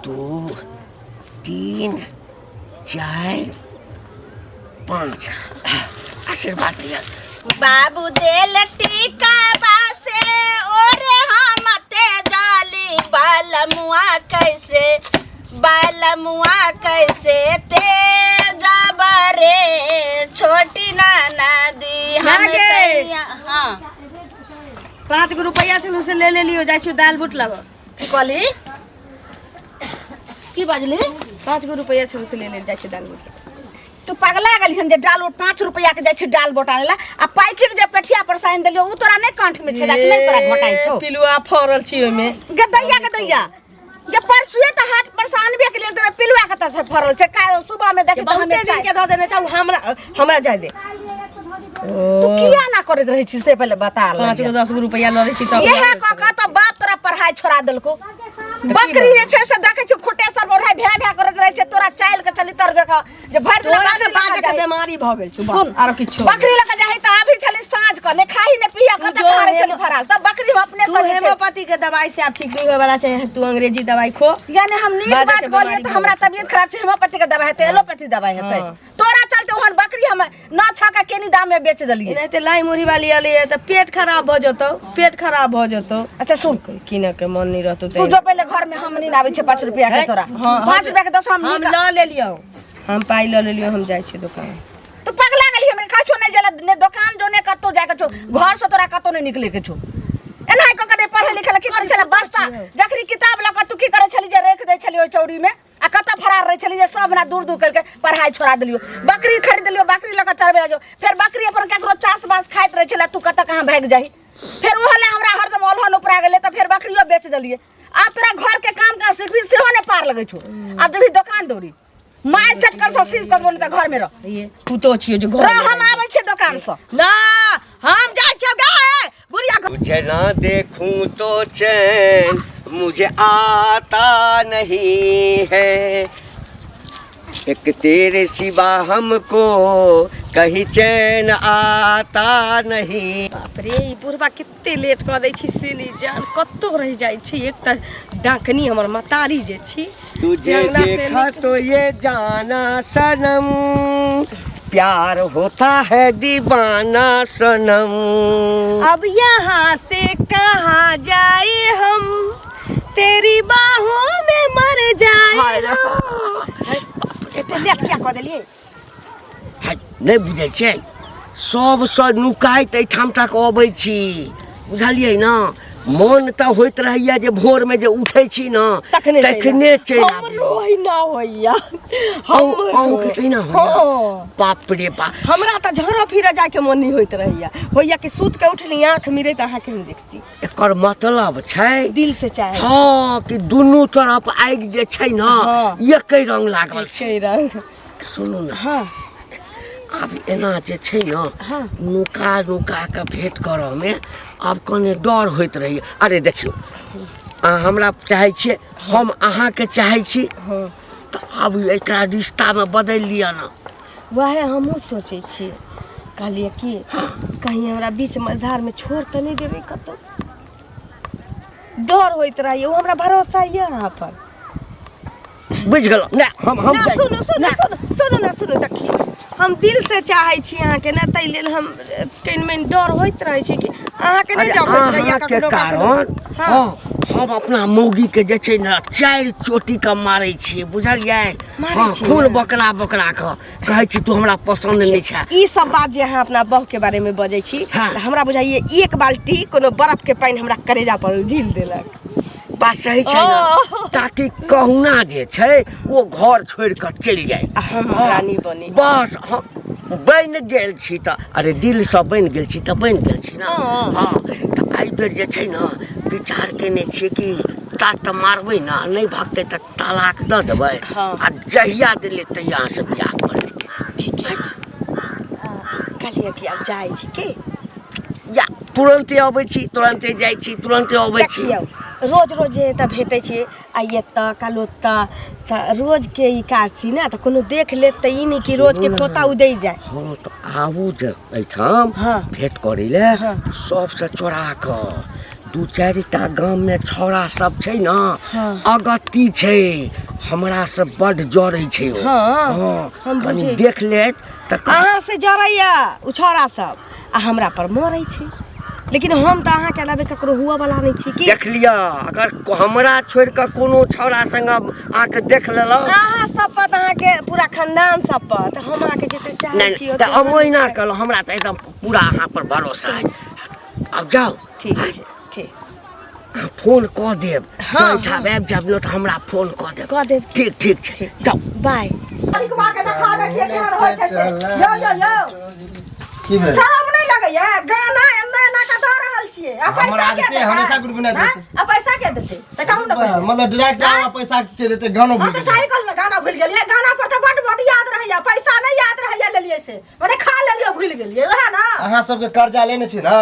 2 3 4 5 आशीर्वाद दिया बाबू देल टीका बासे ओरे हम ते जाली बालमुआ कैसे ते जाबरे छोटी नाना दी हमें हां 5 रुपया छन से ले लियो जाय छु दाल बुट लाबो की कहली की बाजली 5 रुपया छन से ले जाय छु दाल बुट तू पगला गेली हम जे डाल 5 रुपया के जाय छी डाल बोटाने ला आ पैकेट जे पेठिया पर साइन देलियो उ तोरा नै कंठ में छेदा कि नै तोरा घटाई छौ पिलुआ फरल छी ओमे गदैया जे परसुए त हाट पर सानबे के लेल त पिलुआ कत से फरल छै का सुबह में देखे त हमें दिन के द देने चाहू हमरा जाय दे तू किया ना करत रही छी से पहले बता ले 5 10 रुपया ल रे छी त यह का तो बाप तोरा पढ़ाई छोड़ा देलको बकरी जे छै से देखे छी खोटे सर बोराई भ्या करत रहे छै तोरा चाइल के चली तर देख जे भर तोरा के बाजे के बीमारी भ गेल छु बस आरो किछो बकरी लगा जाई त अभी छली साँझ क ने खाही ने पिया क त खारे छली फराल त बकरी हम अपने से होम्योपैथी के दवाई से आप ठीक नहीं होय वाला छै तू अंग्रेजी दवाई खो यानी हम नीक बात बोलिए त हमरा तबीयत खराब छै होम्योपैथी के दवाई हेतै एलोपैथी दवाई हेतै तोरा चलते ओहन बकरी हम न छका केनी दाम में बेच देलिए नहीं त लाई मुरी वाली आले त पेट खराब भ जतो अच्छा सुन किने के मन नहीं रहतो तू जो पहले घर में हम नहीं आवे छै 5 रुपया के तोरा 5 रुपया के 10 हम ल ले लियो हम पाई ल लियो हम जाय छी दुकान तू पगला गेली हमरा काछो नहीं जला ने दुकान जो ने कतो जाय के छो घर से तोरा कतो नहीं निकले के छो एनाय क के पढ़े लिखे की करे छला बस्ता जखरी किताब ल क तू की करे छली जे रख दे छली ओ चौरी में आ कत फरार रहे छली जे सब ना दूर करके पढ़ाई छोड़ा देलियो बकरी खरीद लियो बकरी ल क चरबे जो फिर बकरी अपन केकरो चास बास खाइत रहे छला तू कत कहां भाग जाही फिर ओहले हमरा हरदम ओलहन उपरा गेले त फिर बकरियो बेच देलिए अब तोरा घर के काम का सीखबी सेहो ने पार लगे छो अब जब दुकान दौड़ी मार चटकर से सीख कर बोल त घर में रह ये पुतो छियो जो घर हम आवे छे दुकान से ना हम जाय छे गाय बुढ़िया तुझे ना देखूं तो चैन मुझे आता नहीं है एक तेरे सिवा हमको कहीं चैन आता नहीं बाप रे ई बुढ़वा कित्ते लेट क दै छी सिली जान कत्तो रह जाय छी एक त डाकनी हमर मतारी जे छी तुझे देखा तो ये जाना सनम प्यार होता है दीवाना सनम अब यहाँ से कहाँ जाए हम तेरी बाहों में मर जाए एते लेट क्या क देलिए नहीं बुझे छे सब स नुकाइत एठाम तक अबै छी बुझलिए ना मन त होइत रहैया जे भोर में जे उठै छी ना तखने चैन हमरो ही ना होइया हम के चैन होइया बाप रे बाप हमरा त झरो फिर जाय के मन नहीं होइत रहैया होइया कि सूत के उठली आंख मिरे त आहा के नहीं देखती एकर मतलब छै दिल से चाहे हां कि दुनू तरफ आगि जे छै ना एकै रंग लागल छै रंग सुनू ना हां अब एना जे छै ना नुका के भेंट करऽ में अब कने डर होइत रही अरे देखियो हमरा चाहे छिए हम अहाँ के चाहे छी तो अब एकरा रिश्ता में बदल लिया ना वह हमहू सोचे छी कहलिए कि कहीं हमरा बीच मझधार में छोड़ त नहीं देबे कतो डर होइत रही हमरा भरोसा है यहाँ पर बुझ गेलो ना हम सुनो देखिए हम दिल से चाहे छी अहाँ के ना तै लेल हम कहीं में डर होइत रहे छी कि अहाँ के नहीं डर होइत रही के कारण हम अपना मौगी के जे छै ना 4 चोटी के मारै छी बुझलियै खून बकरा के कहै छी तू हमरा पसंद नहीं छै ई सब बात जे अहाँ अपना बहू के बारे में बजै छी हमरा बुझाइए एक बाल्टी कोनो बर्फ के पानी हमरा करेजा पर झील देलक बात सही छै ना ताकि कहुना जे छै वो घर छोड़ कर चल जाए रानी बनी बस बन गेल छी त अरे दिल से बन गेल छी त बन गेल छी ना हां त आई बेर जे छै ना विचार केने छी कि तात मारबै ना नहीं भागते त तलाक द देबै आ जहिया देले तहिया से बियाह कर ठीक है कहलिए कि अब जाय छी के या तुरंते आबै छी तुरंते जाय छी तुरंते आबै छी रोज त भेटै छी आइए त कालो त रोज के ई काज छी ना त कोनो देख ले त ई नहीं कि रोज के खोता उदै जाय हां त आबू जे एठाम भेट करै ले सब से चोरा क दू चारिटा गाम में छौड़ा सब छै ना हाँ। अगत्ती छै हमरा से बड जड़ै छै ओ। हाँ, हम कनी बुझै देख लेत त अहाँ से जरैया उ छौड़ा सब आ हमरा पर मरै छै लेकिन हम त अहाँ के अलावे ककरो हुआ वाला नहीं छी की देख लिया अगर हमरा छोड़ के कोनो छौड़ा संग आके देख लेलो अहाँ सब पर अहाँ के पूरा खानदान सब पर त हम अहाँ के जते चाहै छी नहीं त अमोइना कहलो हमरा त एकदम पूरा अहाँ पर भरोसा है। अब जाओ ठीक है ठीक फोन क देब हाँ, जैठा आबि जाब न त हमरा फोन क देब कह देब ठीक ठीक छै जाओ बाय की भेल शरम नहीं लगैया गाना एना एना का द रहल छियै आ हमरा पैसा के आदते हमेशा गुनगुना देते आ पैसा के देते से कहू ना पहिले मतलब डायरेक्ट आवा पैसा के देते गानो भूल तो गए साइकिल में गाना भूल गेलिए गाना पर तो बड याद रहैया पैसा नहीं याद रहैया लेलिए से माने खा लेलिए भूल गेलिए वह ना अहाँ सबके कर्जा लेने छी ना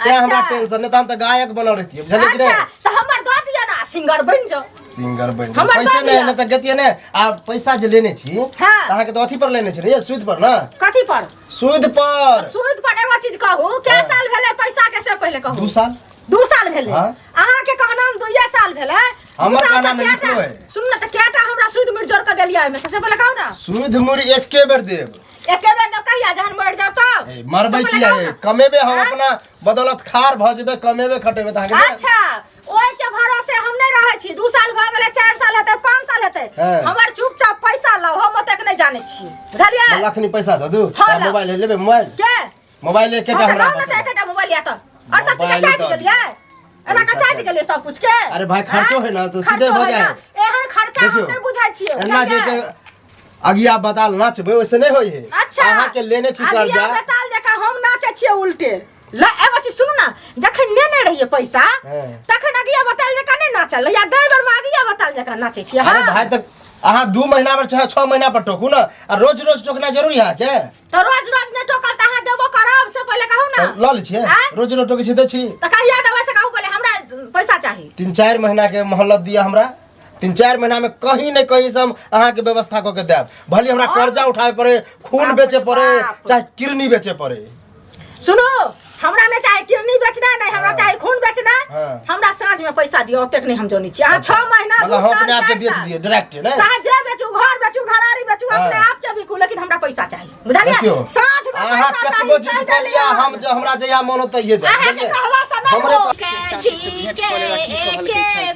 ते हमरा टेंशन नहीं त हम त गायक बनल रहतिए बुझलिए कि अच्छा नहीं तो हमर दऽ दिया ना सिंगर बन जाओ सिंगर बन हमर पैसा दऽ नहीं दिअ। न त गतिए ने आ पैसा जे लेने छी हाँ। अहाँ के तो अथी पर लेने छी ने ये सूद पर ना कथी पर सूद पर सूद पर एगो चीज कहू क्या साल भेले पैसा के से पहले कहू 2 साल 2 साल भेले हाँ। अहाँ के कहना हम 2 साल भेले हमर कहना में लिखलो है सुन ना त केटा हमरा सूद मिट जोड़ के देलिया में से पहले कहू ना सूद मुड़ एके बेर देब एके बेर दब कहिया जहन मर जाब तब ए, मरबै से पहले किया कहू है ना। कमेबे हम हाँ? अपना बदौलत खार भ जेबे कमेबे खटेबे त अहाँ के अच्छा ओइ के भरोसे हम नहीं रहे छी 2 साल भ गेले 4 साल हेतै 5 साल हेतै हाँ। हमर चुपचाप पैसा लो हम ओतेक नहीं जाने छी बुझलिए लखनी पैसा द दू हाँ, ला। मोबाइल लेबे मोबाइल के मोबाइल एकेटा हम हमरा ना बचल। एकेटा मोबाइल या तो और सब चीज मोबाइल चाट दऽ गेलिए एना का चाट गेलिए सब कुछ के अरे भाई खर्चो है ना तो सीधे खर्चो हो है जाए ना। एहन खर्चा हम देखियो, नहीं बुझाई छियै एना जे बुझलिए? के अगिया बताल नाचबे वैसे नहीं होई है अच्छा अहाँ के लेने छी अगिया कर्जा बताल जका हम नाचे छियै उल्टे ला एगो चीज सुनू ना जखन लेने रहिए पैसा हाँ। तखन अगिया बताल जका नहीं नाचल या दे बेर में अगिया बताल जका नाचे छियै अरे हाँ। भाई तक अहाँ 2 महीना पर चाहे 6 महीना पर टोकू ना आ रोज रोज टोकना जरूरी है के तो रोज रोज ने टोकल त अहाँ देबो करब से पहले कहू ना ल ले छिए हाँ? रोज रोज टोके सीधे छी त कहिया देबै से कहू पहले हमरा पैसा चाही 3-4 महीना के मोहलत दिया हमरा 3-4 महीना में कहीं न कहीं से हम अहाँ के व्यवस्था क के देब भले हमरा कर्जा उठावे पड़े खून बाप बेचे रे पड़े बाप। चाहे किडनी बेचे पड़े सुनो हमरा में चाहे किडनी बेचना नहीं हमरा चाहे खून बेचना हाँ। हमरा साँझ में पैसा दियो ओतेक नहीं हम जोनी छी अहाँ 6 महीना मतलब 2 हम साल, अपने आप के 4 बेच साल। दिए डायरेक्ट ना साँझे बेचू घर बेचू घरारी बेचू अपने हाँ। आप के बिकू लेकिन हमरा पैसा चाहिए बुझलिए देखियो साँझ में अहाँ पैसा कतबो चाहिए जिद कर लिया हम जो हमरा जया मन होता ये दे अहाँ के कहला से नहीं हमरे हो पास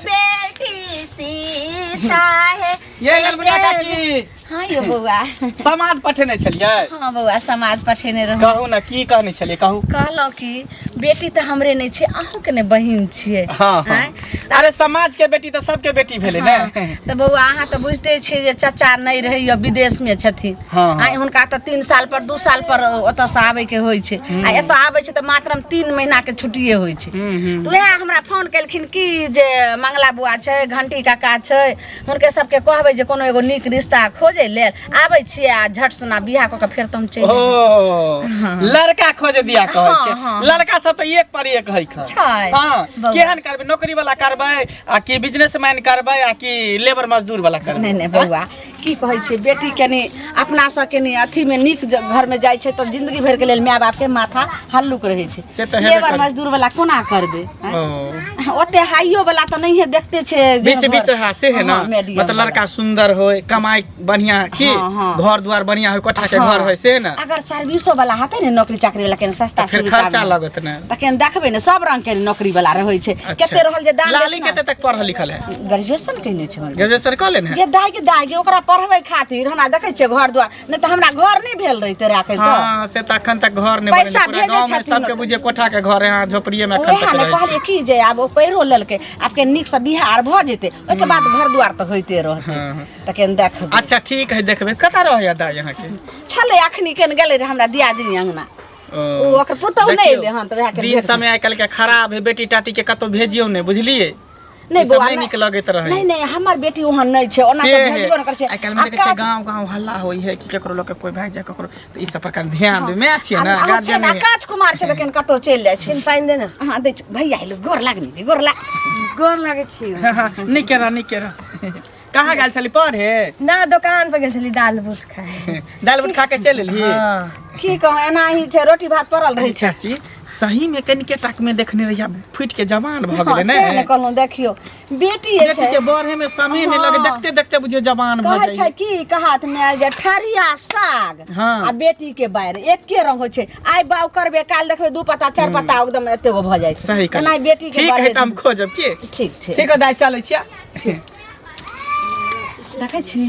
बेटी सीता है ये ललमुनिया काकी हाँ यो बौआ समाद पठेने छलियै हाँ बौआ समाज पठेने रहूँ कहू ना की कहने छलियै कहू कहलहुँ कि बेटी तऽ हमरे नहीं छै अहूँ के ने बहिन छियै हाँ हाँ आँय? अरे समाज के बेटी तो सबके बेटी भेले ने हाँ, तऽ बौआ अहाँ तऽ बुझते छियै जे चाचा नहीं रहैया विदेश में छथिन हाँ, हाँ। आइ हुनका तऽ 3 साल पर 2 साल पर ओतऽ से आबे के होइ छै आ एतऽ आबे छै तऽ मात्र 3 महीना के छुट्टिए होइ छै तऽ वएह हमरा फोन केलखिन कि जे मंगला बुआ छै घंटी काका छै हुनके सबके कहबै जे कोनो एगो नीक रिश्ता खोजे लेल आबै छियै आ झट सना बियाह कऽ के फेर तऽ हम चलि ओ जेबै। लड़का खोजे दिया कहै हाँ, छै हाँ। लड़का सब तो एक पर एक है खा छै हाँ बौआ। केहन करबै नौकरी वाला करबै आ कि बिजनेसमैन करबै आ कि लेबर मजदूर वाला करबै नहीं नहीं बौआ की कहै छै बेटी कनी अपना सब कनी अथी में नीक घर में जाइ छै तऽ जिंदगी भर के लेल माय बाप के माथा हल्लुक रहै छै से तऽ हेबे लेबर करै। मजदूर वाला कोना करबै ओ ओते हाइयो वाला तऽ नहीं है देखते छै बीच बीच हासे है ना हाँ, medium मतलब वाला। लड़का सुंदर होय कमाई बढ़िया की हाँ, हाँ। घर द्वार बढ़िया होय कोठा के हाँ। घर होय से ना अगर सर्विसो वाला हते ने नौकरी चाकरी वाला के सस्ता फिर सुविधा खर्चा में, लगत ना तखन देखबै ने सब रंग के नौकरी वाला रहै छै केते रहल जे दान लाली कते तक पढ़ल लिखल है ग्रेजुएशन कइने छै हमर ग्रेजुएशन कऽ लेने है गे दाई ओकरा पढ़बै खातिर हमरा देखै छियै घर द्वार नहीं तऽ हमरा घर नहीं भेल रहिते राखै तऽ हाँ से तऽ अखन तक घर नहीं पैसा बने पूरा भेजै गांव में छथिन सबके लोग। बुझे कोठा के घर है झोपड़िए में अखन ओहे तक ने रहै कहलिए छै कि जे आब ओ पैरो लेलकै आपके नीक से बिहार भ जेतै ओके बाद घर द्वार तऽ होइते रहतै हाँ, हाँ। तखन देखबै अच्छा ठीक है देखबे कता रहैया दाई यहाँ के छलै अखनी केन गेलै रे हमरा दियादनी अंगना ओ ओकर पुतहु नहीं देखियौ, एलै हन तऽ वएह के दिन समय आइ काल्हि के खराब है बेटी टाटी के कतौ भेजियो नहीं बुझलिए नहीं ई सब बौआ नहीं नीक लगैत रहै नहीं नहीं हमर बेटी ओहन नहीं छै ओना से तऽ है भेजबो न करै छै आइ काल्हि में देखे छै गांव गांव हल्ला होई है कि केकरो लोग के कोई भाग जाए ककरो तो ई सब प्रकार ध्यान दे मैं छियै ना गार्जियन है काज कुमार छै तखन कतौ चलि जाइ छै पाइन देना हां दै छै भैया आइलो गोर लागनी गोर लाग गोर लागे छी नहीं केरा कहाँ गेल छली पढ़े ना दुकान पे गेल छली दाल बूट खाए दाल भात खा के चल एलही हाँ। की कहूँ एना ही छै रोटी भात पड़ल रही छै चाची सही में कनिके टाक में देखने रहिया फुट के जवान भ गेलै ने ने कहलहुँ देखियो बेटी बेटी छै के बढ़े में समय नहीं लगे देखते देखते बुझियो जवान भ कहै छै जाई की कहात में जे ठरिया साग हाँ। आ बेटी के बाहर एके रंग होइ छै आइ बाउ करबे काल देखबे 2 पत्ता 4 पत्ता एकदम एते गो भ जाइ छै सही कहलियै। एना बेटी के ठीक है बाहर त हम खोजब की ठीक छै ठीक है दाई चलै छियै देखै छी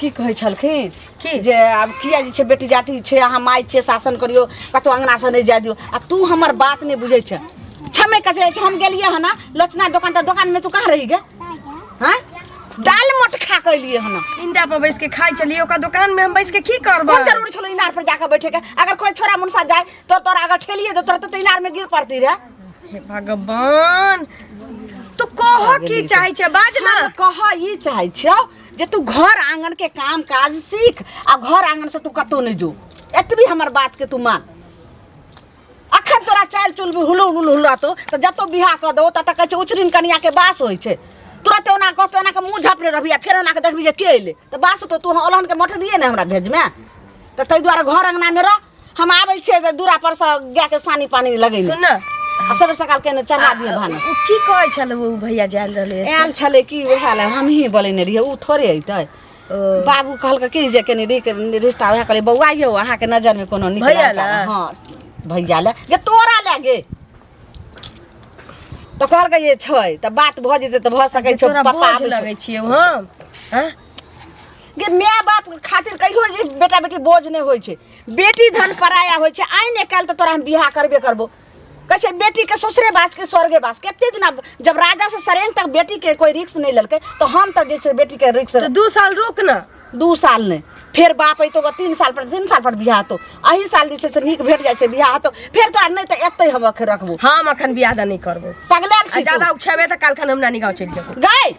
की कहै छलखिन की? जे आब किया जे छै बेटी जाति छै अहाँ माय छियै शासन करियो कतौ अंगना से नहीं जा दियो आ तू हमर बात नहीं बुझै छै छमे कसे छै हम गेलिए हना लोचना दुकान में तू कहाँ रही गे हैं दाल मोट खा के लिए हना इंडा पर बैठ के खाई चलिए ओका दुकान में हम बैठ के की करबो कौन जरूरी छलो इनार पर जाकर बैठे के अगर कोई छोरा मुनसा जाए तो तोरा अगर ठेलिए दे तोरा तो इनार में गिर पड़ती रे हे भगवान तू कह की चाहे छै बाज ना कह ई चाहे छौ जे तू घर आंगन के काम काज सीख आ घर आंगन से तू कतो नहीं जो एतबी हमर बात के तू मान अखन तोरा चाल चुल भी हुलुला तो जतो बियाह क दो तत कह छै उचरिन कनिया के बास होय छै तुरंत ओना कहतो एना के मुंह झापले रहबिया फेर एना के देखबी जे के अइले त बास तो तू ओलहन के मोटरिए ने हमरा भेज में त तै द्वारा घर अंगना में रह हम आबै छै दूरा पर से गाय के सानी पानी लगै सुन ना आ सबेर सकाल के चढ़ा दिए भानस उ की कहै छल वो भैया जाल रहले आयल छले की ओहा ले हम ही बोलेने रहिए उ थोड़े अइतै बाबू कहलक कि जे कनी रिश्ता ओहा कहले बौआ यौ अहाँ के नजर में कोनो निकल भैया ला? हां भैया ला ये तोरा लागे तो कहलक ये छै त बात भ जेते त भ सकै छै तोरा पापा बोझ लगै छियै हम हैं गे माय बाप खातिर कहियो जे बेटा बेटी बोझ नहीं होय छै बेटी धन पराया होय छै आइ ने काल त तोरा हम बियाह करबे करबो कैसे बेटी के ससुरे बास के स्वर्गे बास केते दिन जब राजा से सरेन तक बेटी के कोई रिक्स नहीं ललके तो हम त जे छै बेटी के रिक्स तो 2 साल रुक ना 2 साल ने फिर बाप आई तो 3 साल पर बियाह तो अही साल जे छै नीक भेट जाय छै बियाह तो फिर तो नहीं तो एतै हम रखबो हम अखन बियाह दा नहीं करबो पगलाल छी ज्यादा उछेबे त काल खन हम नानी गांव चल जेबो गई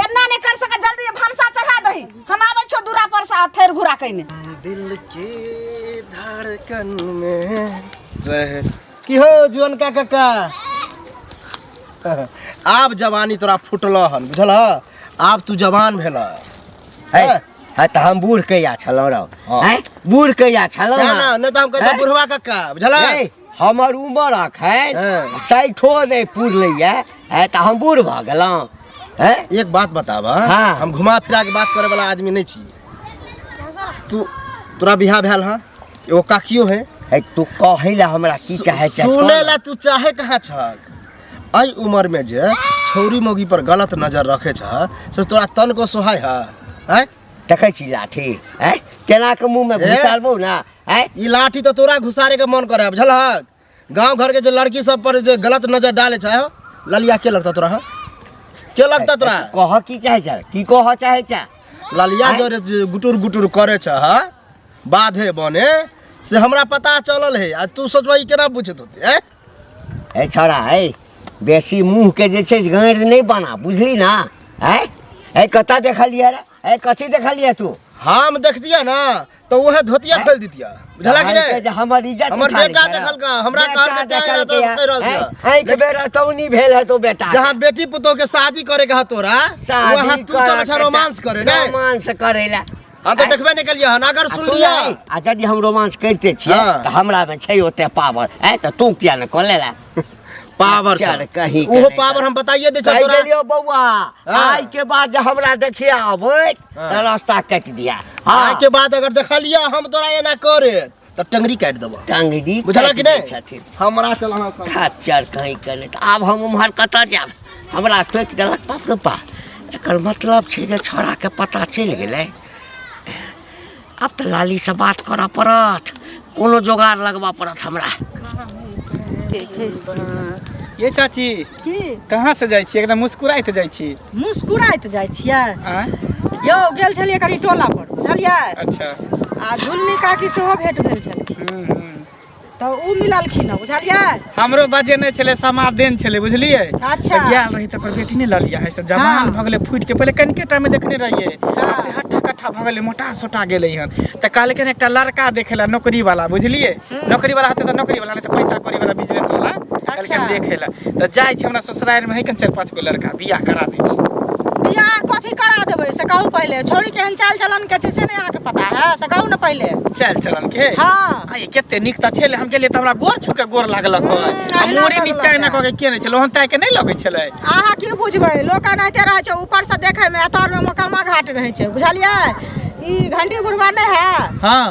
एना नहीं कर सका जल्दी भानसा चढ़ा दही हम आबै छो दूरा पर से थेर घुरा कइने दिल के धड़कन में रहे की हो जीवन का काका आब जवानी तोरा फुटल हन बुझल आब तू जवान भेल है त हम बूढ़ कहिया छलौ रौ हाँ। हैं बूढ़ कहिया छलौ ना ना नहीं तो हम कहते बुढ़वा काका बुझल ए, हमर उम्र अखन हाँ। 60 नहीं पुरलैया है त हम बूढ़ भ गेलौ हैं एक बात बताब हाँ। हम घुमा फिरा के बात करे वाला आदमी नहीं छी तू तोरा बियाह भेल ह एगो काकियो है है तू कहैला हमरा की चाहे छै सुने ला तू चाहे कहाँ छक आई उम्र में जे छौरी मोगी पर गलत नजर रखे छ से तोरा तन को सोहाय है देखै छी लाठी हैं केना के मुंह में घुसालबो ना हैं ई लाठी तो तोरा घुसारे के मन करे बुझल गांव घर के जे लड़की सब पर जे गलत नजर डाले छ ललिया के लगता तोरा के लगता तोरा कह की चाहे छै की कह चाहे छै ललिया जो गुटुर गुटुर करे छ बाधे बने से हमरा पता चलल है आ तू सोचबा ई केना पूछत होती ए छोरा है बेसी मुंह के जे छै गांड नहीं बना बुझली ना है ए कता देखलिए रे ए कथी देखलिए तू हम देखतिया ना तो वह धोतिया खोल दितिया बुझला कि नहीं हमर इज्जत हमर उठा बेटा ली। देखल का हमरा कहल के देखल तो कह रहल हैं? छ हैं के बेरा तौनी भेल है तो बेटा जहां बेटी पुतो के शादी करे के ह तोरा वहां तू चल छ रोमांस करे ने रोमांस करेला हम तो देखबे नहीं कलिया हन अगर सुन लिया आ यदि हम रोमांस करते छियै हाँ। त हमरा में छै ओते पावर है त तू किया न कर लेला पावर चल कहीं ओहो पावर हम बताइए दे छ कहि तोरा देलियो बौआ हाँ। आज के बाद जब हमरा देखिया आबै हाँ। त रास्ता काट दिया आज के बाद अगर देखलिया हम तोरा एना करे त टंगरी काट देबो टांगड़ी बुझला कि नहीं छथिन हमरा चलना खच्चर कहीं करे त आब हम उम्हर कतऽ जाब हमरा टोक देलक बाप रे बा एकर मतलब छै जे छोरा के पता चलि गेलै अब त लाली से बात करऽ पड़त कोनो जोगाड़ लगबऽ पड़त हमरा ये चाची की कहाँ से जाइ छी एकदम मुस्कुराइत जाइ छी मुस्कुराइत जाइ छियै आ यौ गेल छलियै करी टोला पर बुझलियै अच्छा आ झुल्ली काकी सेहो भेट भेल छलखिन तो उ मिललखिन ह बुझलियै हमरो बजे नहीं छले समादेन छले बुझलिए अच्छा। तो गेल रही त बेटी नहीं ललिया है से जवान हाँ। भ गेले फुट के पहले कनके टाइम में देखने रहिए से हट्ठा कट्ठा भ गेले मोटा सोटा गेले हन त काल के एकटा लड़का देखेला नौकरी वाला बुझलिए नौकरी वाला हते त नौकरी वाला नहीं त पैसा कौड़ी वाला बिजनेस वाला काल के अच्छा। देखेला त जाय छै हमरा ससुराल में है कन 4-5 गो लड़का बियाह करा दै छी बियाह कथी करा देबै से कहू पहले छोड़ी केहन चाल चलन के छै से नहीं अहाँके पता है से कहू न पहले चल चलन के हाँ आई केते निक त छले हम गेले त हमरा गोर छु के गोर लागलक आ मोरे नीचा न क के के नै छलो हम ताय के नै लगै छले अहाँ की बुझबै लोक एनाहिते रहै छै ऊपर से देखै में अतर में मकामा घाट रहै छै बुझलियै ई घंटी बुढ़वा नै है हां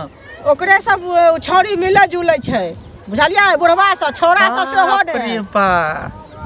ओकरे सब छोड़ी मिले जुलै छै बुझलियै बुढ़वा से छोरा से सेहो नै अरे बा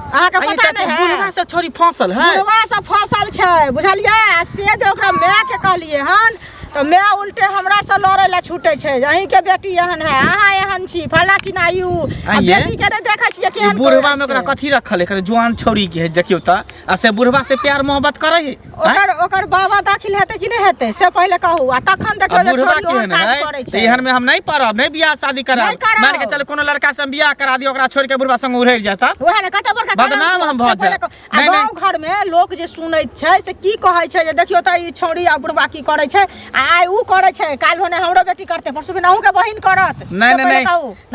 अहाँके पता नै है बुढ़वा से छोरी फसल है बुढ़वा से फसल छै बुझलियै से जे ओकरा माय के कहलिए हन तो मैं उल्टे हमरा से लड़े ला छूटे छै अहीं के बेटी एहन है अहाँ एहन छी फला चिनायू आ बेटी के नै देखै छी केहन बुढ़वा में ओकरा कथि रखल है जवान छौरी के है देखियो त आ से बुढ़वा से प्यार मोहब्बत करे है ओकर बाबा दाखिल हेतै कि नै हेतै से पहले कहू आ तखन देखियो जे छोरी ओहन काज करै छै एहन में हम नहीं पढ़ब नहीं बियाह शादी करब मान के चल कोनो लड़का से बियाह करा दियो ओकरा छोड़ के बुढ़वा संग उड़ै जाता ओहे ने कते बड़का बदनाम हम भ जाय नहीं गांव घर में लोग जे सुनैत छै से की कहै छै जे देखियो त ई छोरी आ बुढ़वा की करै छै आइ ऊ करै छै काल होने हमरो बेटी करते परसु दिन अहू के बहिन करत नहीं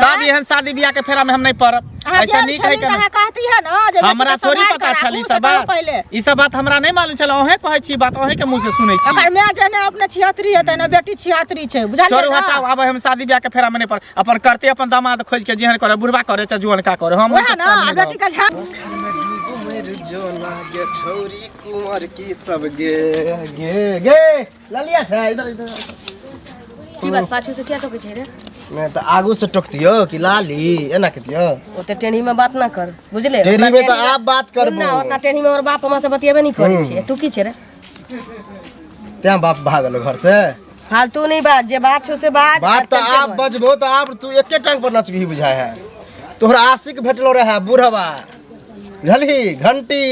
तब एहन शादी बियाह के फेरा में हम नहीं पड़ब ऐसे नहीं कहे के अहाँ कहती है ना जे हमरा थोड़ी पता छल ई सब बात ई सब बात हमरा नहीं मालूम छल ओहे कहै छी बात ओहे के मुंह से सुनै छी ओकर माय जने अपने 76 हेतै ना बेटी 76 छै बुझलियै छोड़ हटाओ अब हम शादी बियाह के फेरा में नहीं पड़ अपन करते अपन दामाद खोज के जेहन करे बुढ़वा करे चाहे जुआन का करे हम ओहे ना बेटी का झा जो लागे छोरी कुंवर की सब गे गे गे ललिया छै इधर इधर की बात पाछू से क्या टोके छै रे नहीं तो आगू से टोकतियो कि लाली एना कतियो ओते टेढ़ी में बात ना कर बुझले टेढ़ी में तो आप बात करबो ना ओतना टेढ़ी में और बाप हमरा से बतियेबे नहीं करै छै तू की छै रे त्या बाप भागल घर से फालतू नहीं बात जे बात छौ से बात तो आप बजबो तो आप तू एके टांग पर नचबी बुझाय है तोहरा आशिक भेटलो रहे बुढ़वा बुझली घंटी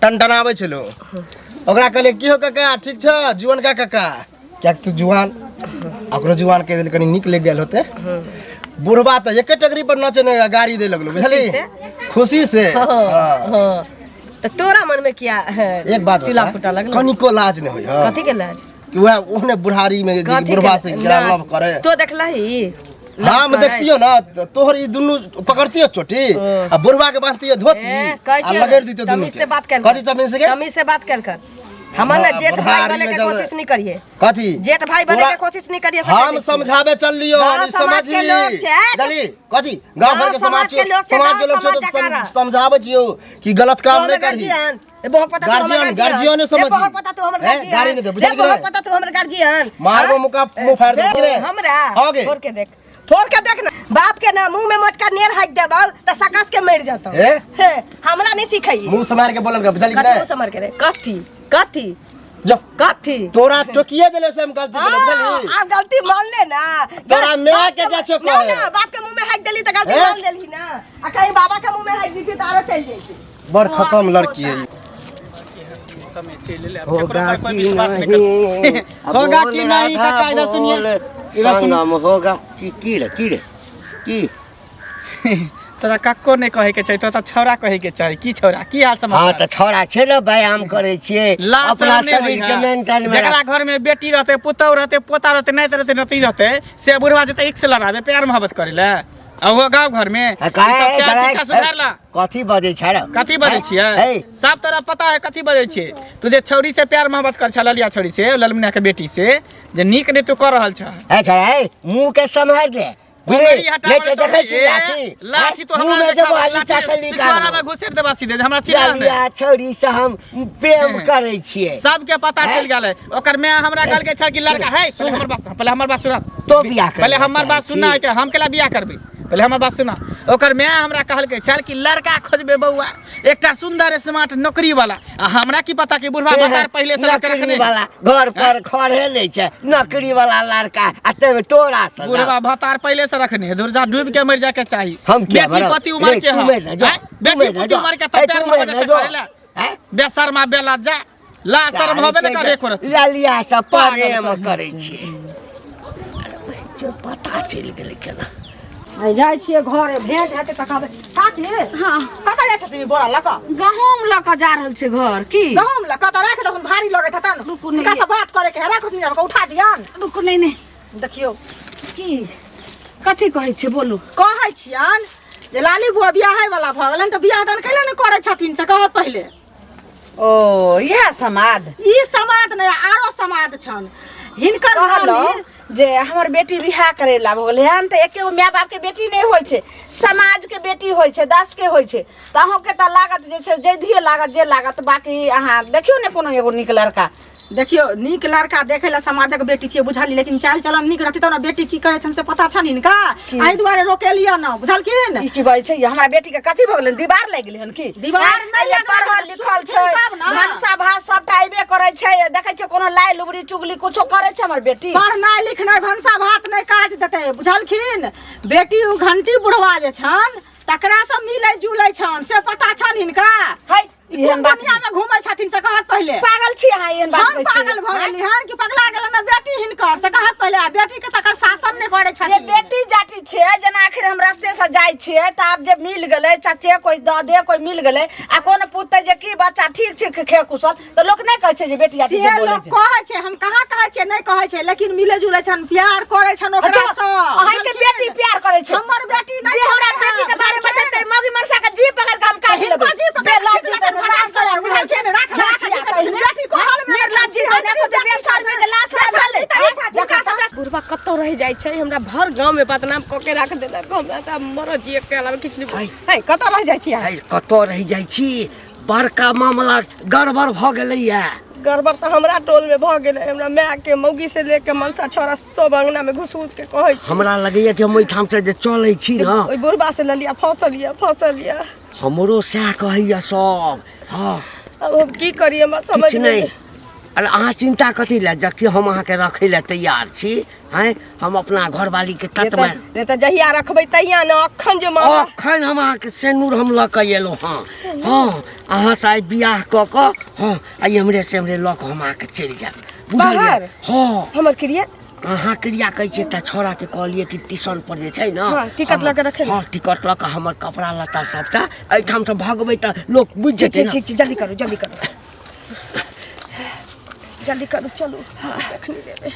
टनटनाबै छलो ओकरा कहले की हो काका ठीक छ जुआन का काका क्या तू जुआन ओकरो जुआन कह दिल कनी निक लग गेल होते बुढ़वा तो एके टगरी पर नचे ने गाड़ी दे लगलो बुझली खुशी से हां तो तोरा मन में क्या है एक बात चिल्ला फुटा लगल कनिको लाज नहीं होय कथि के लाज कि वह ओहने बुढ़ारी में बुढ़वा से लव करे तो देखलही हम देखतियो ना तोहर ई दुनु पकड़तियो चोटी आ बुढ़वा के बांधतियो धोती आ लगेर दितियो दुनु तमीज से बात कर कथि तमीज से तमीज से बात कर हमर ना जेठ भाई बने के कोशिश नहीं करिए कथि जेठ भाई बने के कोशिश नहीं करिए हम समझावे चल लियो समझी चली कथि गांव भर के समाज के लोग से समझावे छियो कि गलत काम नहीं करी बहुत पता गार्जियन ने समझ बहुत पता तू हमर गार्जियन गाड़ी नहीं दे बुझल बहुत पता तू हमर गार्जियन मारबो मुका मुंह फाड़ दे रे हमरा आगे फोड़ के देख ना बाप के ना मुंह में मटका नेर हाथ देबौ त सकस के मर जाता ए हमरा नहीं सिखाई मुंह से मार के बोलल के बुझल मुंह से मार के रे कथी जो कथी तोरा टोकिए देले से हम गलती कर बुझली आप गलती मान ले ना तोरा मैं के जा छो ना ना बाप के मुंह में हाथ देली त गलती मान देली ना आ कहीं बाबा के मुंह में हाथ दी थी त आरो चल जैती बड़ खत्म लड़की है समय चले ले होगा कि नहीं होगा कि नहीं का कायदा सुनिए संगम होगा की रे की तोरा कक्को नहीं कहे के चाहिए तो छौरा कहे के चाहिए की छौरा की हाल समाचार हां त छोरा छै न व्यायाम करे छिए अपना शरीर के मेंटेन में जकरा घर में बेटी रहते पुतौ रहते पोता रहते नहीं रहते नती रहते से बुढ़वा जते एक से लड़ावे प्यार मोहब्बत करे आ वो गांव घर में शिक्षा सुधार ला कथी बजे छै रे कथी बजे छिए सब तरह पता है कथी बजे छिए तू जे छौरी से प्यार मोहब्बत कर छ ललिया छौरी से ललमुनिया के बेटी से जे नीक ने तू कर रहल छ ए छै मुंह के संभाल ले ले तो देखै छी लाठी तो मुंह में जब आली चासली का छोरा में घुसेर देबा सीधे हमरा चिल्ला ललिया छौरी से हम प्रेम करे छिए सबके पता चल गेलै ओकर मैं हमरा कहल के छ कि लड़का है पहले हमर बात सुना तो बियाह कर पहले हमर बात सुना के हम केला बियाह करबे पहले हमर बात सुना ओकर मैं हमरा कहल के चल कि लड़का खोजबे बौआ एकटा सुंदर स्मार्ट नौकरी वाला आ हमरा की पता कि बुढ़वा बाजार पहले से नौकरी वाला घर पर खड़े नहीं छै नौकरी वाला लड़का आ तब तोरा से बुढ़वा भतार पहले से रखने दूरजा डूब के मर जाके चाहिए हम बेटी पति उम्र के है बेटी पति उम्र के तब प्यार मोहब्बत करेला बेशर्मा बेला जा ला शर्म होबे न करे एको ललिया से प्रेम करे छी जो पता चल गेलै केना जाय छिए घरे भेंट हेते त कहबे काकी हां कतऽ जाय छथि बोरा लका गहूम ल के जा रहल छै घर की गहूम लका त राख दखन भारी लगैत हता न का सब बात करे के राख दिन हमके उठा दियन रुकू नहीं देखियो की कथी कहै छै बोलू कहै छियन जे लाली बुआ बियाह है वाला भ गेलन त बियाह दान कैले न करे छथिन से कहत पहले ओ यह समाद ई समाद नहीं आरो समाद छन हिनकर कहलो नानी जे हमर बेटी बियाह करे ला बोले हम त एके माय बाप के बेटी नहीं होय छै समाज के बेटी होय छै 10 के होय छै त अहाँ के त लागत जे छै जैधिए लागत जे लागत बाकी अहाँ देखियो ने कोनो एगो निक लड़का देखियो नीक लड़का देखे ला समाजक बेटी छियै बुझली लेकिन चाल चलन नीक रहती तब ना बेटी की करे छन से पता छन इनका एहि दुआरे रोकेलियो ना बुझलखिन ई की बात छै हमरा बेटी के कथी भ गेलै दीवार लाग गेलै हन की दीवार नहीं लागल, पढ़ल लिखल छै तब ना। भाषा भाषा सब टाइबे करे छै देखे छै कोनो लाई लुबड़ी चुगली कुछो करे छै हमर बेटी पढ़नाइ लिखनाइ भनसा भात नहीं काज देते बुझलखिन बेटी उ घंटी बुढ़वा जे छन तकरा से मिलै जुलै छन से पता छन हिनका है ई कोन दुनिया में घुमै छथिन से कहत पहले पागल छी अहाँ एहन बात हम कहै पागल भ गेली हन कि पगला गेल ना बेटी हिनकर से कहत पहले बेटी के तकर शासन नहीं करे ये छथिन बेटी जाति छै जना आखिर हम रास्ते से जाय छियै त आब जे मिल गेलै चाचे कोई दे कोई मिल गेलै आ कोन पुतै जे की बच्चा ठीक छै खे कुशल त लोक नहीं कहै छै जे बेटी जाति से जे बोलै लोग छै कहै छै हम कहाँ कहै छै नहीं कहै छै लेकिन मिले जुले छन प्यार करे छन ओकरा से अहाँ के बेटी प्यार करे छै हमर बेटी नहीं जे हमरा बेटी के बारे में बतेतै मौगी मरसा के जी पकड़ के हम काट लेबै हिनको जी पकड़ के खींच लेतै भड़ास से उठा के रख बेटी को हाल में लाठी होने को देबे सासुर के लाश ले बुढ़वा कतौ रह जाय छै हमरा भर गांव में बदनाम क के रख देला हमरा त मर जिए के अलावा किछ नहीं है कतौ रह जाय छी आइ कतऽ रहि जाइ छी बड़का मामला गड़बड़ भ गेलैया गड़बड़ त हमरा टोल में भ गेलै हमरा माय के मौगी से लेके मनसा छोरा सब अंगना में घुस घुस के कहै छै हमरा लगैया कि हम ओहिठाम से जे चलै छी न ओइ बुढ़वा से ललिया फसल लिया हमरो सएह कहैया सब हाँ अब हम की करिए हम समझ किछु नहीं अरे अहाँ चिंता कथी लए जबकि हम अहाँके रखै लए तैयार छी हैं हम अपना घरवाली के तत में नहीं त जहिया रखबै तहिया न अखन जे मां अखन हम अहाँके सेनूर हम लऽ कऽ एलहुँ हाँ अहाँ से आइ बियाह कऽ कऽ हाँ आइ हमरे से हमरे लऽ कऽ हम अहाँके चलि जायब बुझलियै बाहर? हाँ हमर क्रिया अहाँ क्रिया कहै छियै एकटा छोड़ा के कहलियै कि ट्यूशन पर जे छै ने हाँ, टिकट लऽ के रखै हाँ टिकट लऽ कऽ हमर कपड़ा लत्ता सबटा एहिठाम से भगबै तऽ लोक बुझि जेतै ने ठीक जल्दी करू जल्दी करू चलू एखनी लेबै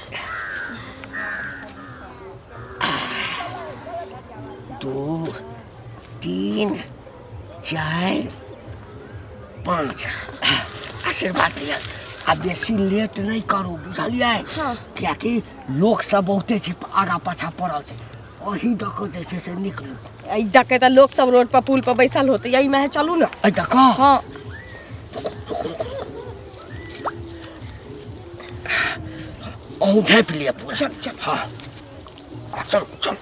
2 3 4 5 आशीर्वाद दिया आ बेसी लेट नहीं करू बुझलियै कियाकि लोक सब बहुते छै आगा पाछा पड़ल छै ओही दऽ कऽ जे छै से निकलू आई देखे त लोग सब रोड पर पुल पर बैसल होते यही में चलू ना एहि दऽ कऽ हाँ अहूँ झाँपि लिअ पूरा हाँ चल चल